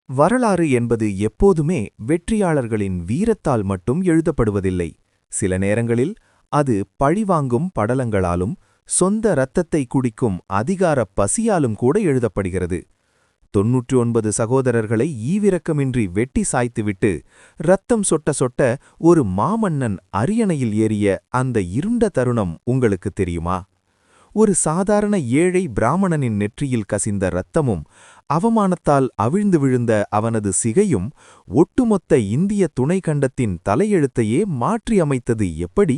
வரலாறு என்பது எப்போதுமே வெற்றியாளர்களின் வீரத்தால் மட்டும் எழுதப்படுவதில்லை. சில நேரங்களில் அது பழிவாங்கும் படலங்களாலும் சொந்த இரத்தத்தை குடிக்கும் அதிகாரப் பசியாலும் கூட எழுதப்படுகிறது. 99 சகோதரர்களை ஈவிரக்கமின்றி வெட்டி சாய்த்துவிட்டு இரத்தம் சொட்ட சொட்ட ஒரு மாமன்னன் அரியணையில் ஏறிய அந்த இருண்ட தருணம் உங்களுக்குத் தெரியுமா? ஒரு சாதாரண ஏழை பிராமணனின் நெற்றியில் கசிந்த இரத்தமும் அவமானத்தால் அவிழ்ந்து விழுந்த அவனது சிகையும் ஒட்டுமொத்த இந்திய துணைக்கண்டத்தின் தலையெழுத்தையே மாற்றியமைத்தது எப்படி?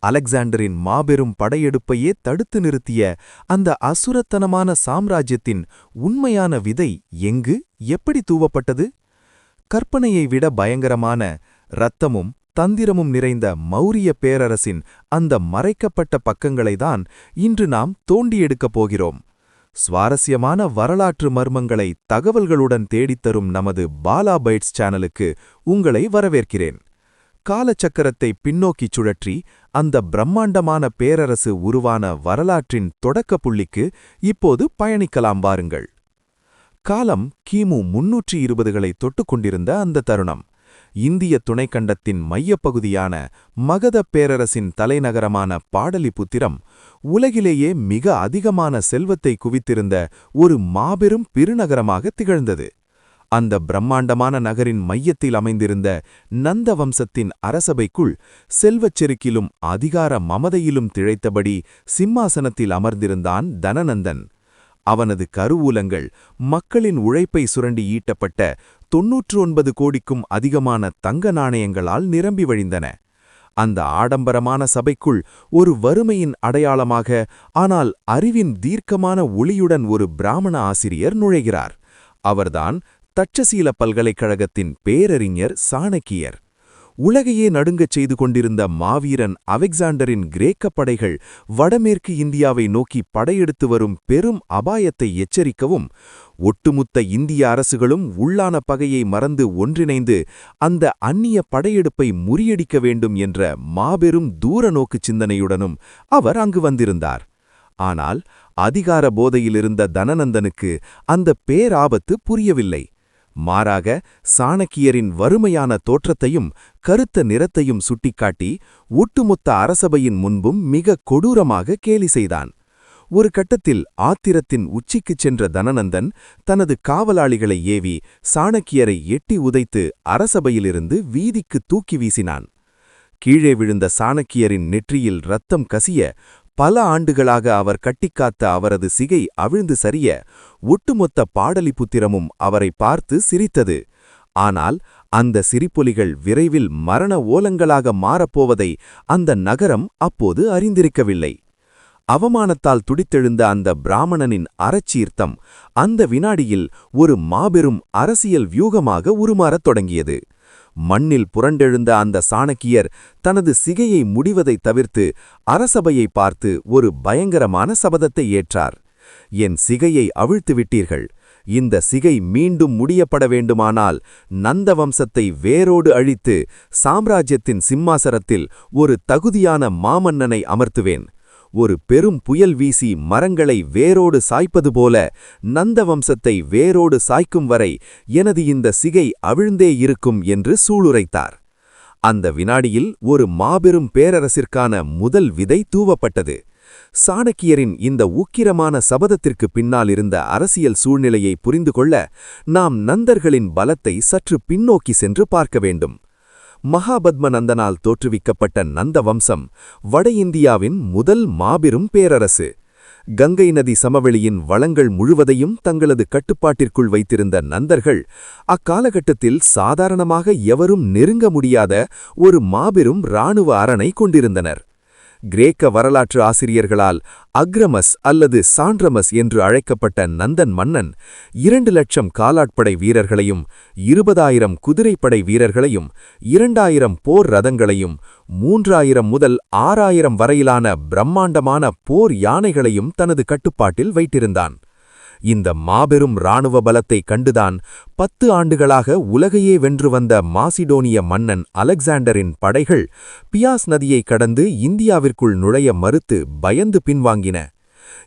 அலெக்சாண்டரின் மாபெரும் படையெடுப்பையே தடுத்து நிறுத்திய அந்த அசுரத்தனமான சாம்ராஜ்யத்தின் உண்மையான விதை எங்கு எப்படி தூவப்பட்டது? கற்பனையை விட பயங்கரமான இரத்தமும் தந்திரமும் நிறைந்த மௌரிய பேரரசின் அந்த மறைக்கப்பட்ட பக்கங்களைதான் இன்று நாம் தோண்டி எடுக்கப் போகிறோம். சுவாரஸ்யமான வரலாற்று மர்மங்களை தகவல்களுடன் தேடித்தரும் நமது பாலா பைட்ஸ் சேனலுக்கு உங்களை வரவேற்கிறேன். காலச்சக்கரத்தை பின்னோக்கிச் சுழற்றி அந்த பிரம்மாண்டமான பேரரசு உருவான வரலாற்றின் தொடக்க புள்ளிக்கு இப்போது பயணிக்கலாம் வாருங்கள். காலம் கிமு 320களை தொட்டுக் கொண்டிருந்த அந்த தருணம். இந்திய துணைக்கண்டத்தின் மையப்பகுதியான மகதப் பேரரசின் தலைநகரமான பாடலிபுத்திரம் உலகிலேயே மிக அதிகமான செல்வத்தை குவித்திருந்த ஒரு மாபெரும் பெருநகரமாக திகழ்ந்தது. அந்த பிரம்மாண்டமான நகரின் மையத்தில் அமைந்திருந்த நந்த வம்சத்தின் அரசபைக்குள் செல்வச் செருக்கிலும் அதிகார மமதையிலும் திளைத்தபடி சிம்மாசனத்தில் அமர்ந்திருந்தான் தனநந்தன். அவனது கருவூலங்கள் மக்களின் உழைப்பை சுரண்டி ஈட்டப்பட்ட 99 கோடிக்கும் அதிகமான தங்க நாணயங்களால் நிரம்பி வழிந்தன. அந்த ஆடம்பரமான சபைக்குள் ஒரு வறுமையின் அடையாளமாக, ஆனால் அறிவின் தீர்க்கமான ஒளியுடன் ஒரு பிராமண ஆசிரியர் நுழைகிறார். அவர்தான் தட்சசீல பல்கலைக்கழகத்தின் பேரறிஞர் சாணக்கியர். உலகையே நடுங்கச் செய்து கொண்டிருந்த மாவீரன் அலெக்சாண்டரின் கிரேக்கப் படைகள் வடமேற்கு இந்தியாவை நோக்கி படையெடுத்து வரும் பெரும் அபாயத்தை எச்சரிக்கவும், ஒட்டுமொத்த இந்திய அரசுகளும் உள்ளான பகையை மறந்து ஒன்றிணைந்து அந்த அந்நிய படையெடுப்பை முறியடிக்க வேண்டும் என்ற மாபெரும் தூரநோக்கு சிந்தனையுடனும் அவர் அங்கு வந்திருந்தார். ஆனால் அதிகார போதையிலிருந்த தனநந்தனுக்கு அந்த பேராபத்து புரியவில்லை. மாறாக சாணக்கியரின் வறுமையான தோற்றத்தையும் கருத்த நிறத்தையும் சுட்டிக்காட்டி ஒட்டுமொத்த அரசபையின் முன்பும் மிக கொடூரமாக கேலி செய்தான். ஒரு கட்டத்தில் ஆத்திரத்தின் உச்சிக்குச் சென்ற தனநந்தன் தனது காவலாளிகளை ஏவி சாணக்கியரை எட்டி உதைத்து அரசபையிலிருந்து வீதிக்கு தூக்கி வீசினான். கீழே விழுந்த சாணக்கியரின் நெற்றியில் இரத்தம் கசிய, பல ஆண்டுகளாக அவர் கட்டிக்காத்த அவரது சிகை அவிழ்ந்து சரிய, ஒட்டுமொத்த பாடலிபுத்திரமும் அவரை பார்த்து சிரித்தது. ஆனால் அந்த சிரிப்பொலிகள் விரைவில் மரண ஓலங்களாக மாறப்போவதை அந்த நகரம் அப்போது அறிந்திருக்கவில்லை. அவமானத்தால் துடித்தெழுந்த அந்த பிராமணனின் அறச்சீர்த்தம் அந்த வினாடியில் ஒரு மாபெரும் அரசியல் வியூகமாக உருமாறத் தொடங்கியது. மண்ணில் புரண்டெழுந்த அந்த சாணக்கியர் தனது சிகையை முடிவதைத் தவிர்த்து அரசபையை பார்த்து ஒரு பயங்கரமான சபதத்தை ஏற்றார். என் சிகையை அவிழ்த்துவிட்டீர்கள். இந்த சிகை மீண்டும் முடியப்பட வேண்டுமானால் நந்த வம்சத்தை வேரோடு அழித்து சாம்ராஜ்யத்தின் சிம்மாசனத்தில் ஒரு தகுதியான மாமன்னனை அமர்த்துவேன். ஒரு பெரும் புயல் வீசி மரங்களை வேரோடு சாய்ப்பது போல நந்த வம்சத்தை வேரோடு சாய்க்கும் வரை எனது இந்த சிகை அவிழ்ந்தே இருக்கும் என்று சூளுரைத்தார். அந்த வினாடியில் ஒரு மாபெரும் பேரரசிற்கான முதல் விதை தூவப்பட்டது. சாணக்கியரின் இந்த உக்கிரமான சபதத்திற்கு பின்னால் இருந்த அரசியல் சூழ்நிலையை புரிந்து கொள்ள நாம் நந்தர்களின் பலத்தை சற்று பின்னோக்கி சென்று பார்க்க வேண்டும். மகாபத்மநந்தனால் தோற்றுவிக்கப்பட்ட நந்த வம்சம் வட இந்தியாவின் முதல் மாபெரும் பேரரசு. கங்கை நதி சமவெளியின் வளங்கள் முழுவதையும் தங்களது கட்டுப்பாட்டிற்குள் வைத்திருந்த நந்தர்கள் அக்காலகட்டத்தில் சாதாரணமாக எவரும் நெருங்க முடியாத ஒரு மாபெரும் இராணுவ அரணை கொண்டிருந்தனர். கிரேக்க வரலாற்று ஆசிரியர்களால் அக்ரமஸ் அல்லது சாண்ட்ரமஸ் என்று அழைக்கப்பட்ட நந்தன் மன்னன் 2,00,000 காலாட்படை வீரர்களையும் 20,000 குதிரைப்படை வீரர்களையும் 2,000 போர் ரதங்களையும் 3,000 முதல் 6,000 வரையிலான பிரம்மாண்டமான போர் யானைகளையும் தனது கட்டுப்பாட்டில் வைத்திருந்தான். இந்த மாபெரும் இராணுவ பலத்தை கண்டுதான் 10 ஆண்டுகளாக உலகையே வென்று வந்த மாசிடோனிய மன்னன் அலெக்சாண்டரின் படைகள் பியாஸ் நதியை கடந்து இந்தியாவிற்குள் நுழைய மறுத்து பயந்து பின்வாங்கின.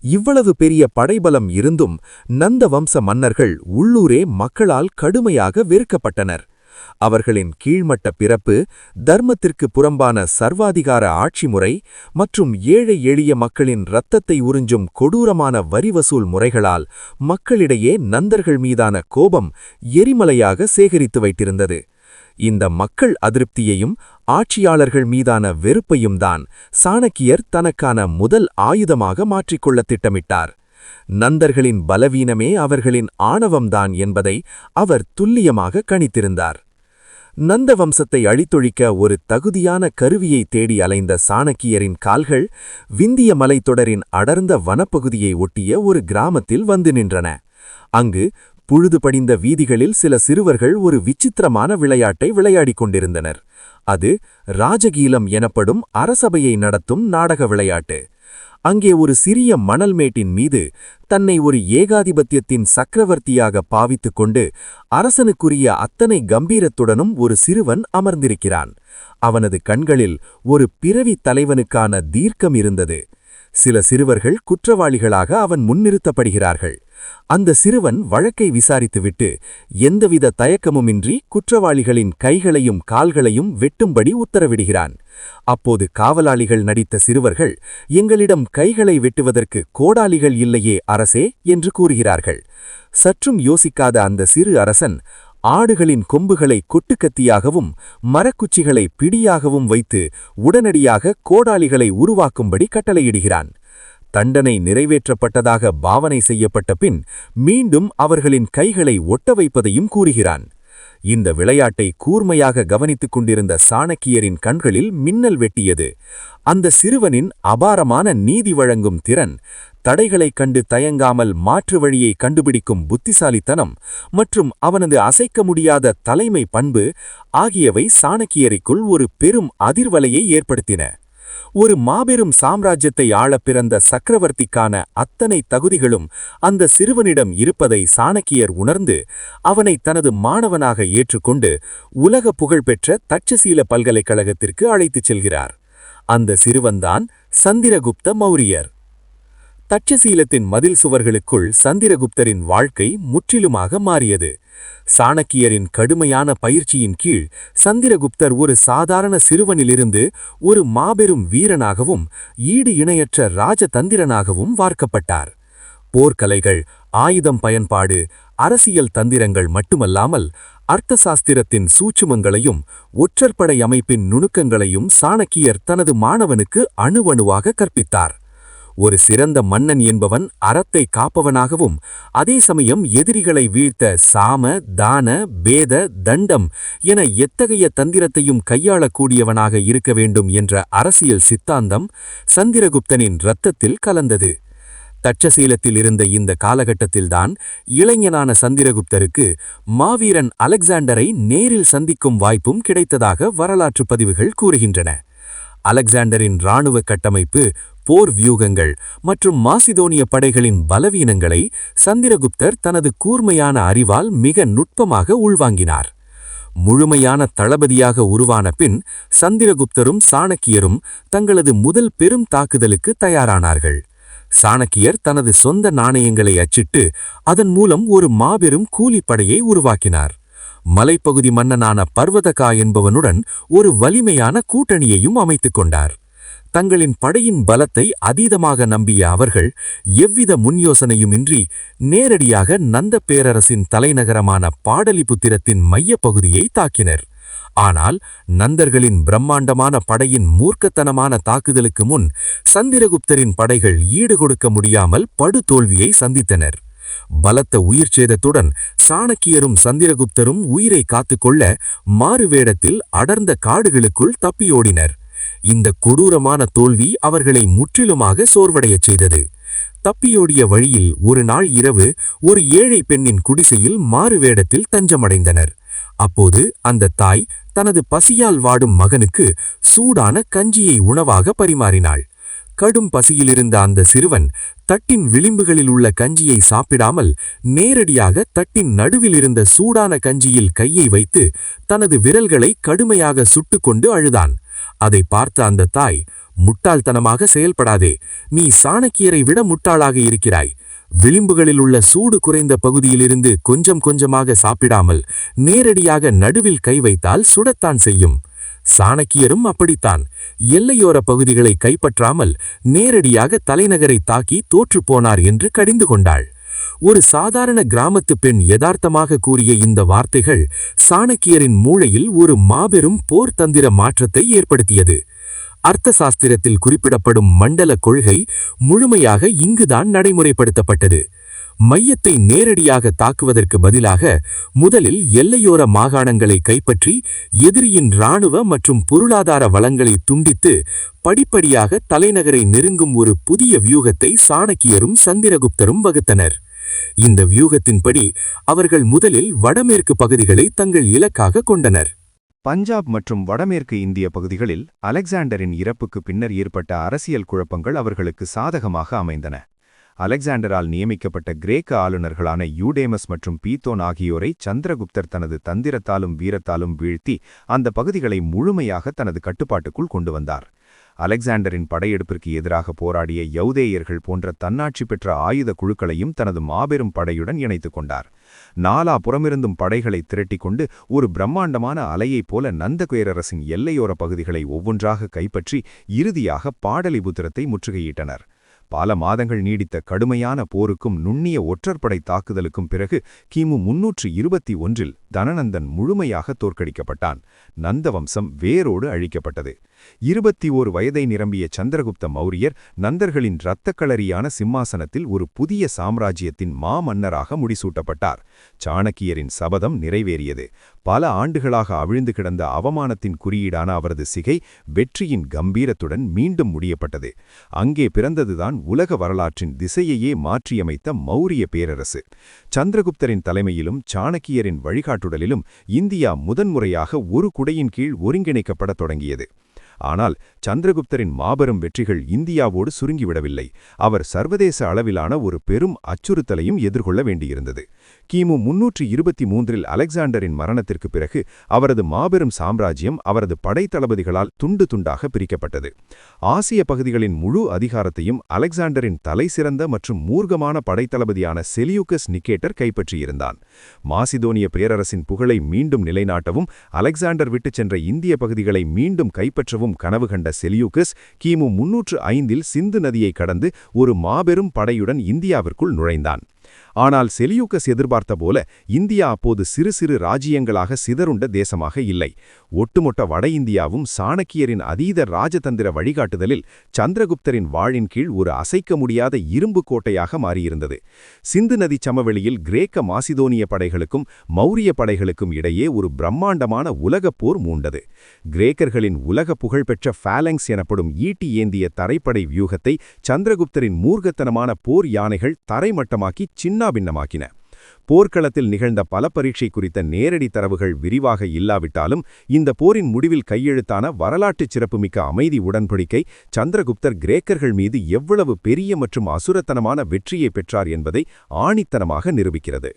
இவ்வளவு பெரிய படைபலம் இருந்தும் நந்த வம்ச மன்னர்கள் உள்ளூரே மக்களால் கடுமையாக வெறுக்கப்பட்டனர். அவர்களின் கீழ்மட்ட பிறப்பு, தர்மத்திற்கு புறம்பான சர்வாதிகார ஆட்சி முறை மற்றும் ஏழை எளிய மக்களின் இரத்தத்தை உறிஞ்சும் கொடூரமான வரி வசூல் முறைகளால் மக்களிடையே நந்தர்கள் மீதான கோபம் எரிமலையாக சேகரித்து வைத்திருந்தது. இந்த மக்கள் அதிருப்தியையும் ஆட்சியாளர்கள் மீதான வெறுப்பையும் தான் சாணக்கியர் தனக்கான முதல் ஆயுதமாக மாற்றிக்கொள்ள திட்டமிட்டார். நந்தர்களின் பலவீனமே அவர்களின் ஆணவம்தான் என்பதை அவர் துல்லியமாக கணித்திருந்தார். நந்த வம்சத்தை அழித்தொழிக்க ஒரு தகுதியான கருவியை தேடி அலைந்த சாணக்கியரின் கால்கள் விந்திய மலைத்தொடரின் அடர்ந்த வனப்பகுதியை ஒட்டிய ஒரு கிராமத்தில் வந்து நின்றன. அங்கு புழுது படிந்த வீதிகளில் சில சிறுவர்கள் ஒரு விசித்திரமான விளையாட்டை விளையாடிக் கொண்டிருந்தனர். அது ராஜகீலம் எனப்படும் அரசபையை நடத்தும் நாடக விளையாட்டு. அங்கே ஒரு சிறிய மணல் மேட்டின் மீது தன்னை ஒரு ஏகாதிபத்தியத்தின் சக்கரவர்த்தியாக பாவித்துக் கொண்டு அரசனுக்குரிய அத்தனை கம்பீரத்துடனும் ஒரு சிறுவன் அமர்ந்திருக்கிறான். அவனது கண்களில் ஒரு பிறவி தலைவனுக்கான தீர்க்கம் இருந்தது. சில சிறுவர்கள் குற்றவாளிகளாக அவன் முன்னிறுத்தப்படுகிறார்கள். அந்த சிறுவன் வழக்கை விசாரித்துவிட்டு எந்தவித தயக்கமுமின்றி குற்றவாளிகளின் கைகளையும் கால்களையும் வெட்டும்படி உத்தரவிடுகிறான். அப்போது காவலாளிகள் நடித்த சிறுவர்கள், எங்களிடம் கைகளை வெட்டுவதற்கு கோடாலிகள் இல்லையே அரசே என்று கூறுகிறார்கள். சற்றும் யோசிக்காத அந்த சிறு அரசன் ஆடுகளின் கொம்புகளை கொட்டுக்கத்தியாகவும் மரக்குச்சிகளை பிடியாகவும் வைத்து உடனடியாக கோடாலிகளை உருவாக்கும்படி கட்டளையிடுகிறான். தண்டனை நிறைவேற்றப்பட்டதாக பாவனை செய்யப்பட்ட பின் மீண்டும் அவர்களின் கைகளை ஒட்ட வைப்பதையும் கூறுகிறான். இந்த விளையாட்டை கூர்மையாக கவனித்துக் கொண்டிருந்த சாணக்கியரின் கண்களில் மின்னல் வெட்டியது. அந்த சிறுவனின் அபாரமான நீதி வழங்கும் திறன், தடைகளைக் கண்டு தயங்காமல் மாற்று வழியை கண்டுபிடிக்கும் புத்திசாலித்தனம் மற்றும் அவனது அசைக்க முடியாத தலைமை பண்பு ஆகியவை சாணக்கியருக்குள் ஒரு பெரும் அதிர்வலையை ஏற்படுத்தின. ஒரு மாபெரும் சாம்ராஜ்யத்தை ஆளப் பிறந்த சக்கரவர்த்திக்கான அத்தனை தகுதிகளும் அந்த சிறுவனிடம் இருப்பதை சாணக்கியர் உணர்ந்து அவனை தனது மாணவனாக ஏற்றுக்கொண்டு உலக புகழ்பெற்ற தட்சசீல பல்கலைக்கழகத்திற்கு அழைத்துச் செல்கிறார். அந்த சிறுவன்தான் சந்திரகுப்த மௌரியர். தட்சசீலத்தின் மதில் சுவர்களுக்குள் சந்திரகுப்தரின் வாழ்க்கை முற்றிலுமாக மாறியது. சாணக்கியரின் கடுமையான பயிற்சியின் கீழ் சந்திரகுப்தர் ஒரு சாதாரண சிறுவனிலிருந்து ஒரு மாபெரும் வீரனாகவும் ஈடு இணையற்ற ராஜதந்திரனாகவும் வார்க்கப்பட்டார். போர்க்கலைகள், ஆயுதம் பயன்பாடு, அரசியல் தந்திரங்கள் மட்டுமல்லாமல் அர்த்தசாஸ்திரத்தின் சூட்சுமங்களையும் ஒற்றற்படை அமைப்பின் நுணுக்கங்களையும் சாணக்கியர் தனது மாணவனுக்கு அணுவணுவாக கற்பித்தார். ஒரு சிறந்த மன்னன் என்பவன் அறத்தை காப்பவனாகவும் அதே சமயம் எதிரிகளை வீழ்த்த சாம, தான, பேத, தண்டம் என எத்தகைய தந்திரத்தையும் கையாளக்கூடியவனாக இருக்க வேண்டும் என்ற அரசியல் சித்தாந்தம் சந்திரகுப்தனின் இரத்தத்தில் கலந்தது. தட்சசீலத்தில் இருந்த இந்த காலகட்டத்தில்தான் இளைஞனான சந்திரகுப்தருக்கு மாவீரன் அலெக்சாண்டரை நேரில் சந்திக்கும் வாய்ப்பும் கிடைத்ததாக வரலாற்று பதிவுகள் கூறுகின்றன. அலெக்சாண்டரின் இராணுவ கட்டமைப்பு, போர் வியூகங்கள் மற்றும் மாசிதோனிய படைகளின் பலவீனங்களை சந்திரகுப்தர் தனது கூர்மையான அறிவால் மிக நுட்பமாக உள்வாங்கினார். முழுமையான தளபதியாக உருவான பின் சந்திரகுப்தரும் சாணக்கியரும் தங்களது முதல் பெரும் தாக்குதலுக்கு தயாரானார்கள். சாணக்கியர் தனது சொந்த நாணயங்களை அச்சிட்டு அதன் மூலம் ஒரு மாபெரும் கூலிப்படையை உருவாக்கினார். மலைப்பகுதி மன்னனான பர்வதகா என்பவனுடன் ஒரு வலிமையான கூட்டணியையும் அமைத்துக் கொண்டார். தங்களின் படையின் பலத்தை அதீதமாக நம்பிய அவர்கள் எவ்வித முன்யோசனையுமின்றி நேரடியாக நந்த பேரரசின் தலைநகரமான பாடலிபுத்திரத்தின் மையப்பகுதியை தாக்கினர். ஆனால் நந்தர்களின் பிரம்மாண்டமான படையின் மூர்க்கத்தனமான தாக்குதலுக்கு முன் சந்திரகுப்தரின் படைகள் ஈடுகொடுக்க முடியாமல் படுதோல்வியை சந்தித்தனர். பலத்த உயிர்ச்சேதத்துடன் சாணக்கியரும் சந்திரகுப்தரும் உயிரை காத்துக்கொள்ள மாறுவேடத்தில் அடர்ந்த காடுகளுக்குள் தப்பியோடினர். இந்த கொடூரமான தோல்வி அவர்களை முற்றிலுமாக சோர்வடையச் செய்தது. தப்பியோடிய வழியில் ஒரு நாள் இரவு ஒரு ஏழை பெண்ணின் குடிசையில் மாறுவேடத்தில் தஞ்சமடைந்தனர். அப்போது அந்த தாய் தனது பசியால் வாடும் மகனுக்கு சூடான கஞ்சியை உணவாக பரிமாறினாள். கடும் பசியிலிருந்த அந்த சிறுவன் தட்டின் விளிம்புகளில் உள்ள கஞ்சியை சாப்பிடாமல் நேரடியாக தட்டின் நடுவில் இருந்த சூடான கஞ்சியில் கையை வைத்து தனது விரல்களை கடுமையாக சுட்டுக்கொண்டு அழுதான். அதை பார்த்த அந்த தாய், முட்டாள்தனமாக செயல்படாதே. நீ சாணக்கியரை விட முட்டாளாக இருக்கிறாய். விளிம்புகளில் உள்ள சூடு குறைந்த பகுதியிலிருந்து கொஞ்சம் கொஞ்சமாக சாப்பிடாமல் நேரடியாக நடுவில் கை வைத்தால் சுடத்தான் செய்யும். சாணக்கியரும் அப்படித்தான். எல்லையோர பகுதிகளை கைப்பற்றாமல் நேரடியாக தலைநகரை தாக்கி தோற்றுப்போனார் என்று கடிந்து கொண்டாள். ஒரு சாதாரண கிராமத்து பெண் யதார்த்தமாக கூறிய இந்த வார்த்தைகள் சாணக்கியரின் மூளையில் ஒரு மாபெரும் போர் தந்திர மாற்றத்தை ஏற்படுத்தியது. அர்த்த சாஸ்திரத்தில் குறிப்பிடப்படும் மண்டல கொள்கை முழுமையாக இங்குதான் நடைமுறைப்படுத்தப்பட்டது. மையத்தை நேரடியாக தாக்குவதற்கு பதிலாக முதலில் எல்லையோர மாகாணங்களை கைப்பற்றி எதிரியின் இராணுவ மற்றும் பொருளாதார வளங்களை துண்டித்து படிப்படியாக தலைநகரை நெருங்கும் ஒரு புதிய வியூகத்தை சாணக்கியரும் சந்திரகுப்தரும் வகுத்தனர். இந்த வியூகத்தின்படி அவர்கள் முதலில் வடமேற்கு பகுதிகளை தங்கள் இலக்காக கொண்டனர். பஞ்சாப் மற்றும் வடமேற்கு இந்திய பகுதிகளில் அலெக்சாண்டரின் இறப்புக்கு பின்னர் ஏற்பட்ட அரசியல் குழப்பங்கள் அவர்களுக்கு சாதகமாக அமைந்தன. அலெக்சாண்டரால் நியமிக்கப்பட்ட கிரேக்க ஆளுநர்களான யூடேமஸ் மற்றும் பீத்தோன் ஆகியோரை சந்திரகுப்தர் தனது தந்திரத்தாலும் வீரத்தாலும் வீழ்த்தி அந்த பகுதிகளை முழுமையாக தனது கட்டுப்பாட்டுக்குள் கொண்டு வந்தார். அலெக்சாண்டரின் படையெடுப்பிற்கு எதிராக போராடிய யௌதேயர்கள் போன்ற தன்னாட்சி பெற்ற ஆயுத குழுக்களையும் தனது மாபெரும் படையுடன் இணைத்துக் கொண்டார். நாலா புறமிருந்தும் படைகளை திரட்டிக் கொண்டு ஒரு பிரம்மாண்டமான அலையைப் போல நந்த பேரரசின் எல்லையோர பகுதிகளை ஒவ்வொன்றாக கைப்பற்றி இறுதியாக பாடலிபுத்திரத்தை முற்றுகையிட்டனர். பல மாதங்கள் நீடித்த கடுமையான போருக்கும் நுண்ணிய ஒற்றற்படை தாக்குதலுக்கும் பிறகு கிமு 321 தனநந்தன் முழுமையாக தோற்கடிக்கப்பட்டான். நந்த வம்சம் வேரோடு அழிக்கப்பட்டது. 21 வயதை நிரம்பிய சந்திரகுப்த மௌரியர் நந்தர்களின் இரத்தக்களரியான சிம்மாசனத்தில் ஒரு புதிய சாம்ராஜ்யத்தின் மாமன்னராக முடிசூட்டப்பட்டார். சாணக்கியரின் சபதம் நிறைவேறியது. பல ஆண்டுகளாக அவிழ்ந்து கிடந்த அவமானத்தின் குறியீடான அவரது சிகை வெற்றியின் கம்பீரத்துடன் மீண்டும் முடியப்பட்டது. அங்கே பிறந்ததுதான் உலக வரலாற்றின் திசையையே மாற்றியமைத்த மௌரிய பேரரசு. சந்திரகுப்தரின் தலைமையிலும் சாணக்கியரின் வழிகாட்டுதலிலும் இந்தியா முதன்முறையாக ஒரு குடையின் கீழ் ஒருங்கிணைக்கப்படத் தொடங்கியது. ஆனால் சந்திரகுப்தரின் மாபெரும் வெற்றிகள் இந்தியாவோடு சுருங்கிவிடவில்லை. அவர் சர்வதேச அளவிலான ஒரு பெரும் அச்சுறுத்தலையும் எதிர்கொள்ள வேண்டியிருந்தது. கிமு 323 அலெக்சாண்டரின் மரணத்திற்கு பிறகு அவரது மாபெரும் சாம்ராஜ்யம் அவரது படைத்தளபதிகளால் துண்டு துண்டாக பிரிக்கப்பட்டது. ஆசிய பகுதிகளின் முழு அதிகாரத்தையும் அலெக்சாண்டரின் தலைசிறந்த மற்றும் மூர்க்கமான படைத்தளபதியான செலியூக்கஸ் நிக்கேட்டர் கைப்பற்றியிருந்தான். மாசிதோனிய பேரரசின் புகழை மீண்டும் நிலைநாட்டவும் அலெக்சாண்டர் விட்டுச் சென்ற இந்திய பகுதிகளை மீண்டும் கைப்பற்றவும் கனவு கண்ட செலியூக்கஸ் கிமு 305 சிந்து நதியை கடந்து ஒரு மாபெரும் படையுடன் இந்தியாவிற்குள் நுழைந்தான். ஆனால் செலியூக்கஸ் எதிர்பார்த்த போல இந்தியா அப்போது சிறு சிறு ராஜ்யங்களாக சிதறுண்ட தேசமாக இல்லை. ஒட்டுமொத்த வட இந்தியாவும் சாணக்கியரின் அதீத ராஜதந்திர வழிகாட்டுதலில் சந்திரகுப்தரின் வாழின் கீழ் ஒரு அசைக்க முடியாத இரும்பு கோட்டையாக மாறியிருந்தது. சிந்து நதி சமவெளியில் கிரேக்க மாசிதோனிய படைகளுக்கும் மௌரிய படைகளுக்கும் இடையே ஒரு பிரம்மாண்டமான உலகப் போர் மூண்டது. கிரேக்கர்களின் உலக புகழ்பெற்ற ஃபாலங்ஸ் எனப்படும் ஈட்டி ஏந்திய தரைப்படை வியூகத்தை சந்திரகுப்தரின் மூர்க்கத்தனமான போர் யானைகள் தரைமட்டமாக்கி சின்னாபின்னமாக்கின. போர்க்களத்தில் நிகழ்ந்த பல பரீட்சை குறித்த நேரடி தரவுகள் விரிவாக இல்லாவிட்டாலும் இந்த போரின் முடிவில் கையெழுத்தான வரலாற்றுச் சிறப்புமிக்க அமைதி உடன்படிக்கை சந்திரகுப்தர் கிரேக்கர்கள் மீது எவ்வளவு பெரிய மற்றும் அசுரத்தனமான வெற்றியை பெற்றார் என்பதை ஆணித்தனமாக நிரூபிக்கிறது.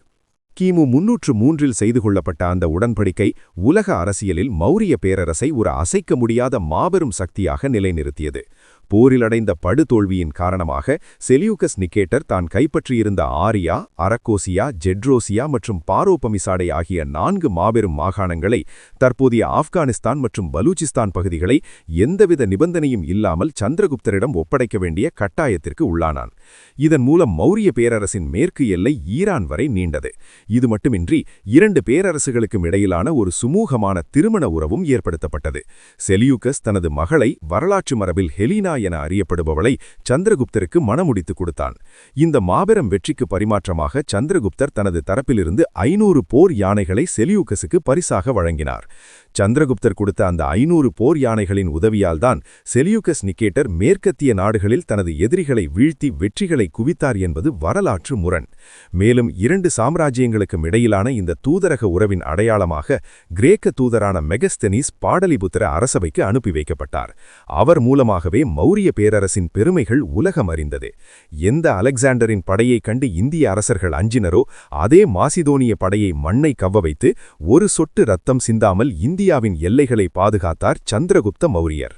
கிமு 303 செய்து கொள்ளப்பட்ட அந்த உடன்படிக்கை உலக அரசியலில் மௌரிய பேரரசை ஒரு அசைக்க முடியாத மாபெரும் சக்தியாக நிலைநிறுத்தியது. போரில் அடைந்த படுதோல்வியின் காரணமாக செலியூக்கஸ் நிக்கேட்டர் தான் கைப்பற்றியிருந்த ஆரியா, அரக்கோசியா, ஜெட்ரோசியா மற்றும் பாரோபமிசாடை ஆகிய 4 மாபெரும் மாகாணங்களை, தற்போதைய ஆப்கானிஸ்தான் மற்றும் பலூச்சிஸ்தான் பகுதிகளை எந்தவித நிபந்தனையும் இல்லாமல் சந்திரகுப்தரிடம் ஒப்படைக்க வேண்டிய கட்டாயத்திற்கு உள்ளானான். இதன் மூலம் மௌரிய பேரரசின் மேற்கு எல்லை ஈரான் வரை நீண்டது. இது மட்டுமின்றி 2 பேரரசுகளுக்கும் இடையிலான ஒரு சுமூகமான திருமண உறவும் ஏற்படுத்தப்பட்டது. செலியூக்கஸ் தனது மகளை வரலாற்று மரபில் ஹெலீனா என அறியப்படுபவளை சந்திரகுப்தருக்கு மணமுடித்து கொடுத்தான். இந்த மாபெரும் வெற்றிக்கு பரிமாற்றமாக சந்திரகுப்தர் தனது தரப்பிலிருந்து 500 போர் யானைகளை செலியூக்கஸுக்கு பரிசாக வழங்கினார். சந்திரகுப்தர் கொடுத்த அந்த 500 போர் யானைகளின் உதவியால்தான் செலியூக்கஸ் நிக்கேட்டர் மேற்கத்திய நாடுகளில் தனது எதிரிகளை வீழ்த்தி வெற்றிகளை குவித்தார் என்பது வரலாற்று முரண். மேலும் 2 சாம்ராஜ்யங்களுக்கும் இடையிலான இந்த தூதரக உறவின் அடையாளமாக கிரேக்க தூதரான மெகஸ்தெனீஸ் பாடலிபுத்திர அரசபைக்கு அனுப்பி வைக்கப்பட்டார். அவர் மூலமாகவே மௌரிய பேரரசின் பெருமைகள் உலகம் அறிந்தது. எந்த அலெக்சாண்டரின் படையைக் கண்டு இந்திய அரசர்கள் அஞ்சினரோ அதே மாசிதோனிய படையை மண்ணை கவ்வ வைத்து ஒரு சொட்டு ரத்தம் சிந்தாமல் இந்தியாவின் எல்லைகளை பாதுகாத்தார் சந்திரகுப்த மௌரியர்.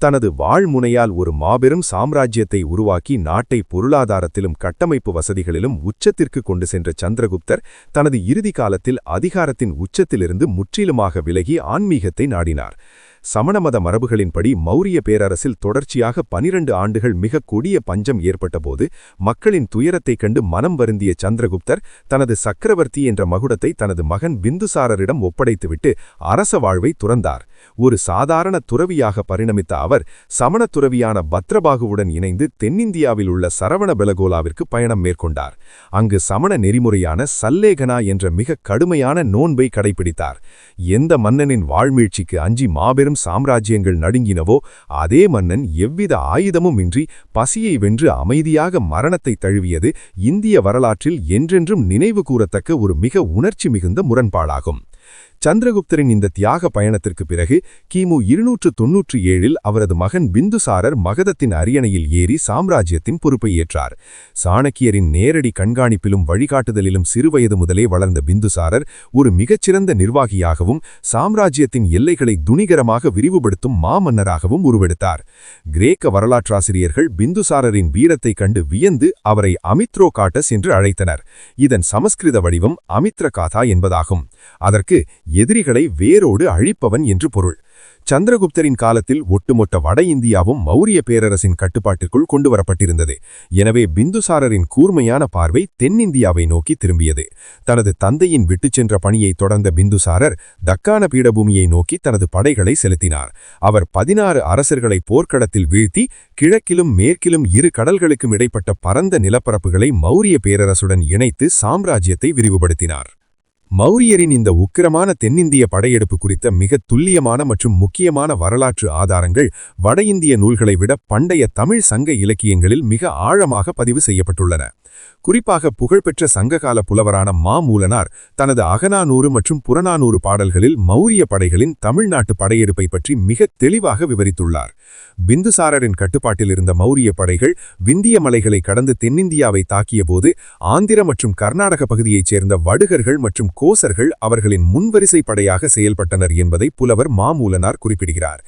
தனது வாழ்முனையால் ஒரு மாபெரும் சாம்ராஜ்யத்தை உருவாக்கி நாட்டை பொருளாதாரத்திலும் கட்டமைப்பு வசதிகளிலும் உச்சத்திற்கு கொண்டு சென்ற சந்திரகுப்தர் தனது இறுதி காலத்தில் அதிகாரத்தின் உச்சத்திலிருந்து முற்றிலுமாக விலகி ஆன்மீகத்தை நாடினார். சமணமத மரபுகளின்படி மௌரிய பேரரசில் தொடர்ச்சியாக 12 ஆண்டுகள் மிக கொடிய பஞ்சம் ஏற்பட்டபோது மக்களின் துயரத்தைக் கண்டு மனம் வருந்திய சந்திரகுப்தர் தனது சக்கரவர்த்தி என்ற மகுடத்தை தனது மகன் பிந்துசாரரிடம் ஒப்படைத்துவிட்டு அரச வாழ்வை துறந்தார். ஒரு சாதாரண துறவியாக பரிணமித்த அவர் சமண துறவியான பத்ரபாகுவுடன் இணைந்து தென்னிந்தியாவில் உள்ள சரவணபெலகோலாவிற்கு பயணம் மேற்கொண்டார். அங்கு சமண நெறிமுறையான சல்லேகனா என்ற மிக கடுமையான நோன்பை கடைபிடித்தார். எந்த மன்னனின் வாழ்மீழ்ச்சிக்கு அஞ்சி மாபெரும் சாம்ராஜ்யங்கள் நடுங்கினவோ அதே மன்னன் எவ்வித ஆயுதமும் இன்றி பசியை வென்று அமைதியாக மரணத்தை தழுவியது இந்திய வரலாற்றில் என்றென்றும் நினைவு கூறத்தக்க ஒரு மிக உணர்ச்சி மிகுந்த முரண்பாடாகும். சந்திரகுப்தரின் இந்த தியாக பயணத்திற்கு பிறகு கிமு 297இல் அவரது மகன் பிந்துசாரர் மகதத்தின் அரியணையில் ஏறி சாம்ராஜ்யத்தின் பொறுப்பை ஏற்றார். சாணக்கியரின் நேரடி கண்காணிப்பிலும் வழிகாட்டுதலிலும் சிறுவயது முதலே வளர்ந்த பிந்துசாரர் ஒரு மிகச்சிறந்த நிர்வாகியாகவும் சாம்ராஜ்யத்தின் எல்லைகளை துணிகரமாக விரிவுபடுத்தும் மாமன்னராகவும் உருவெடுத்தார். கிரேக்க வரலாற்றாசிரியர்கள் பிந்துசாரரின் வீரத்தைக் கண்டு வியந்து அவரை அமித்ரோகாட்டஸ் என்று அழைத்தனர். இதன் சமஸ்கிருத வடிவம் அமித்ரகாதா என்பதாகும். அதற்கு எதிரிகளை வேரோடு அழிப்பவன் என்று பொருள். சந்திரகுப்தரின் காலத்தில் ஒட்டுமொத்த வட இந்தியாவும் மௌரிய பேரரசின் கட்டுப்பாட்டிற்குள் கொண்டுவரப்பட்டிருந்தது. எனவே பிந்துசாரரின் கூர்மையான பார்வை தென்னிந்தியாவை நோக்கி திரும்பியது. தனது தந்தையின் விட்டுச் சென்ற பணியை தொடர்ந்த பிந்துசாரர் தக்கான பீடபூமியை நோக்கி தனது படைகளை செலுத்தினார். அவர் 16 அரசர்களை போர்க்களத்தில் வீழ்த்தி கிழக்கிலும் மேற்கிலும் 2 கடல்களுக்கும் இடைப்பட்ட பரந்த நிலப்பரப்புகளை மௌரிய பேரரசுடன் இணைத்து சாம்ராஜ்யத்தை விரிவுபடுத்தினார். மௌரியரின் இந்த உக்கிரமான தென்னிந்திய படையெடுப்பு குறித்த மிக துல்லியமான மற்றும் முக்கியமான வரலாற்று ஆதாரங்கள் வட இந்திய நூல்களை விட பண்டைய தமிழ் சங்க இலக்கியங்களில் மிக ஆழமாக பதிவு செய்யப்பட்டுள்ளன. குறிப்பாக புகழ்பெற்ற சங்ககால புலவரான மாமூலனார் தனது அகநானூறு மற்றும் புறநானூறு பாடல்களில் மௌரிய படைகளின் தமிழ்நாட்டு படையெடுப்பை பற்றி மிக தெளிவாக விவரித்துள்ளார். பிந்துசாரரின் கட்டுப்பாட்டில் இருந்த மௌரிய படைகள் விந்திய மலைகளை கடந்து தென்னிந்தியாவை தாக்கியபோது ஆந்திர மற்றும் கர்நாடக பகுதியைச் சேர்ந்த வடுகர்கள் மற்றும் கோசர்கள் அவர்களின் முன்வரிசை படையாக செயல்பட்டனர் என்பதை புலவர் மாமூலனார் குறிப்பிடுகிறார்.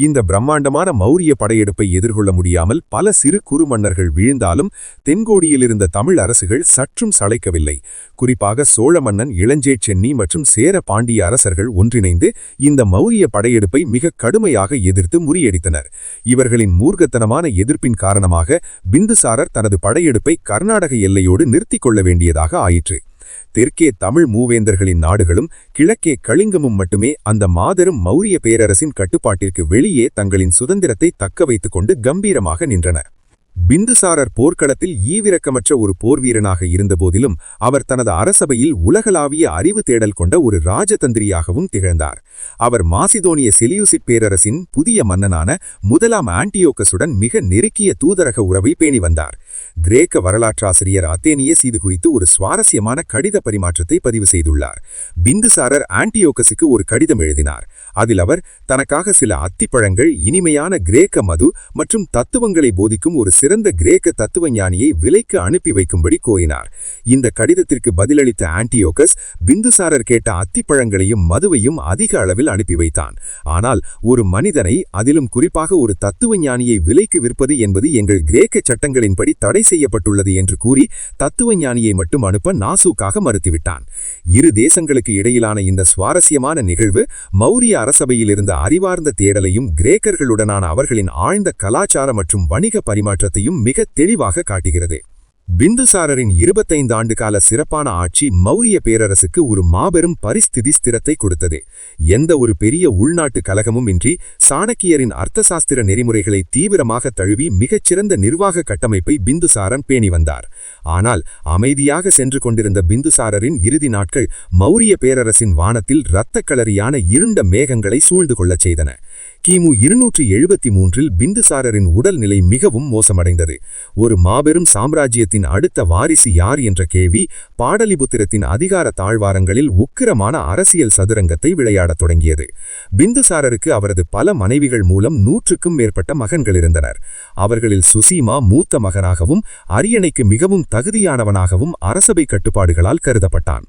இந்த பிரம்மாண்டமான மௌரிய படையெடுப்பை எதிர்கொள்ள முடியாமல் பல சிறு குறு மன்னர்கள் வீழ்ந்தாலும் தென்கோடியில் இருந்த தமிழ் அரசுகள் சற்றும் சளைக்கவில்லை. குறிப்பாக சோழ மன்னன் இளஞ்சேட்சென்னி மற்றும் சேர பாண்டிய அரசர்கள் ஒன்றிணைந்து இந்த மௌரிய படையெடுப்பை மிக கடுமையாக எதிர்த்து முறியடித்தனர். இவர்களின் மூர்க்கத்தனமான எதிர்ப்பின் காரணமாக பிந்துசாரர் தனது படையெடுப்பை கர்நாடக எல்லையோடு நிறுத்திக் கொள்ள வேண்டியதாக ஆயிற்று. தெற்கே தமிழ் மூவேந்தர்களின் நாடுகளும் கிழக்கே கலிங்கமும் மட்டுமே அந்த மாபெரும் மௌரிய பேரரசின் கட்டுப்பாட்டிற்கு வெளியே தங்களின் சுதந்திரத்தை தக்க வைத்துக் கொண்டு கம்பீரமாக நின்றன. பிந்துசாரர் போர்க்களத்தில் ஈவிரக்கமற்ற ஒரு போர்வீரனாக இருந்தபோதிலும் அவர் தனது அரசபையில் உலகளாவிய அறிவு தேடல் கொண்ட ஒரு ராஜதந்திரியாகவும் திகழ்ந்தார். அவர் மாசிதோனிய செலியூசிட் பேரரசின் புதிய மன்னனான முதலாம் ஆன்டியோகசுடன் மிக நெருக்கிய தூதரக உறவை பேணி வந்தார். கிரேக்க வரலாற்றாசிரியர் அத்தேனியஸ் இது குறித்து ஒரு சுவாரஸ்யமான கடித பரிமாற்றத்தை பதிவு செய்துள்ளார். பிந்துசாரர் ஆன்டியோகஸுக்கு ஒரு கடிதம் எழுதினார். அதில் அவர் தனக்காக சில அத்திப்பழங்கள், இனிமையான கிரேக்க மது மற்றும் தத்துவங்களை போதிக்கும் ஒரு சிறந்த கிரேக்க தத்துவஞானியை விலைக்கு அனுப்பி வைக்கும்படி கோரினார். இந்த கடிதத்திற்கு பதிலளித்த ஆன்டியோகஸ் பிந்துசாரர் கேட்ட அத்திப்பழங்களையும் மதுவையும் அதிக அளவில் அனுப்பி வைத்தான். ஆனால் ஒரு மனிதனை, அதிலும் குறிப்பாக ஒரு தத்துவஞானியை விலைக்கு விற்பது என்பது எங்கள் கிரேக்க சட்டங்களின்படி தடை செய்யப்பட்டுள்ளது என்று கூறி தத்துவஞானியை மட்டும் அனுப்ப நாசூக்காக மறுத்துவிட்டான். இரு தேசங்களுக்கு இடையிலான இந்த சுவாரஸ்யமான நிகழ்வு மௌரிய அரசபையில் இருந்த அறிவார்ந்த தேடலையும் கிரேக்கர்களுடனான அவர்களின் ஆழ்ந்த கலாச்சார மற்றும் வணிக பரிமாற்றத்தையும் மிக தெளிவாக காட்டுகிறது. பிந்துசாரரின் 25 ஆண்டு கால சிறப்பான ஆட்சி மௌரிய பேரரசுக்கு ஒரு மாபெரும் பரிஸ்திதி ஸ்திரத்தை கொடுத்தது. எந்த ஒரு பெரிய உள்நாட்டு கலகமும் இன்றி சாணக்கியரின் அர்த்தசாஸ்திர நெறிமுறைகளை தீவிரமாக தழுவி மிகச்சிறந்த நிர்வாக கட்டமைப்பை பிந்துசாரன் பேணி வந்தார். ஆனால் அமைதியாக சென்று கொண்டிருந்த பிந்துசாரரின் இறுதி நாட்கள் மௌரிய பேரரசின் வானத்தில் இரத்தக்களரியான இருண்ட மேகங்களை சூழ்ந்து கொள்ளச் செய்தன. கிமு 273இல் பிந்துசாரரின் உடல்நிலை மிகவும் மோசமடைந்தது. ஒரு மாபெரும் சாம்ராஜ்யத்தின் அடுத்த வாரிசு யார் என்ற கேள்வி பாடலிபுத்திரத்தின் அதிகார தாழ்வாரங்களில் உக்கிரமான அரசியல் சதுரங்கத்தை விளையாடத் தொடங்கியது. பிந்துசாரருக்கு அவரது பல மனைவிகள் மூலம் 100க்கும் மேற்பட்ட மகன்கள் இருந்தனர். அவர்களில் சுசீமா மூத்த மகனாகவும் அரியணைக்கு மிகவும் தகுதியானவனாகவும் அரசபை கட்டுப்பாடுகளால் கருதப்பட்டான்.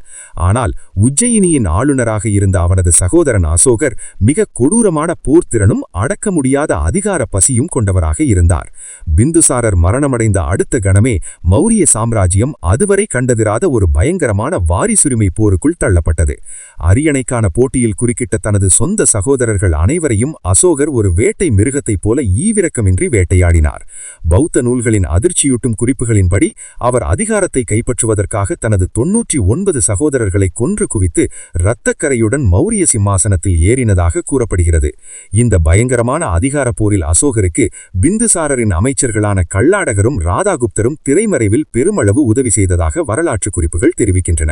ஆனால் உஜ்ஜயினியின் ஆளுநராக இருந்த அவனது சகோதரன் அசோகர் மிக கொடூரமான போர் செயல்திறனும் அடக்க முடியாத அதிகார பசியும் கொண்டவராக இருந்தார். பிந்துசாரர் மரணமடைந்த அடுத்த கணமே மௌரிய சாம்ராஜ்யம் அதுவரை கண்டதிராத ஒரு பயங்கரமான வாரிசுரிமை போருக்குள் தள்ளப்பட்டது. அரியணைக்கான போட்டியில் குறுக்கிட்ட தனது சொந்த சகோதரர்கள் அனைவரையும் அசோகர் ஒரு வேட்டை மிருகத்தைப் போல ஈவிரக்கமின்றி வேட்டையாடினார். பௌத்த நூல்களின் அதிர்ச்சியூட்டும் குறிப்புகளின்படி அவர் அதிகாரத்தை கைப்பற்றுவதற்காக தனது 99 சகோதரர்களை கொன்று குவித்து இரத்தக்கரையுடன் மௌரிய சிம்மாசனத்தில் ஏறினதாக கூறப்படுகிறது. இந்த பயங்கரமான அதிகார போரில் அசோகருக்கு பிந்துசாரரின் அமைச்சர்களான கல்லாடகரும் ராதாகுப்தரும் திரைமறைவில் பெருமளவு உதவி செய்ததாக வரலாற்று குறிப்புகள் தெரிவிக்கின்றன.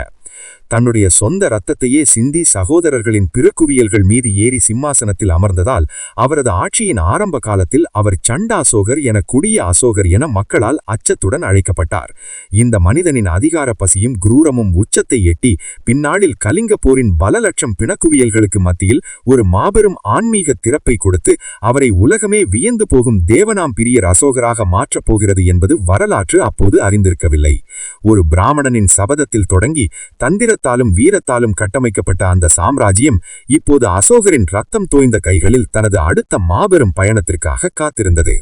தன்னுடைய சொந்த இரத்தத்தையே சிந்தி சகோதரர்களின் பிறக்குவியல்கள் மீது ஏறி சிம்மாசனத்தில் அமர்ந்ததால் அவரது ஆட்சியின் ஆரம்ப காலத்தில் அவர் சண்டாசோகர் என கொடிய அசோகர் என மக்களால் அச்சத்துடன் அழைக்கப்பட்டார். இந்த மனிதனின் அதிகார பசியும் குரூரமும் உச்சத்தை எட்டி பின்னாளில் கலிங்க போரின் பல லட்சம் பிணக்குவியல்களுக்கு மத்தியில் ஒரு மாபெரும் ஆன்மீக திறப்பை கொடுத்து அவரை உலகமே வியந்து போகும் தேவனாம் பிரியர் அசோகராக மாற்றப் போகிறது என்பது வரலாற்று அப்போது அறிந்திருக்கவில்லை. ஒரு பிராமணனின் சபதத்தில் தொடங்கி தந்திரத்தாலும் வீரத்தாலும் கட்டமைக்கப்பட்ட அந்த சாம்ராஜ்யம் இப்போது அசோகரின் ரத்தம் தோய்ந்த கைகளில் தனது அடுத்த மாபெரும் பயணத்திற்காக காத்திருந்தது.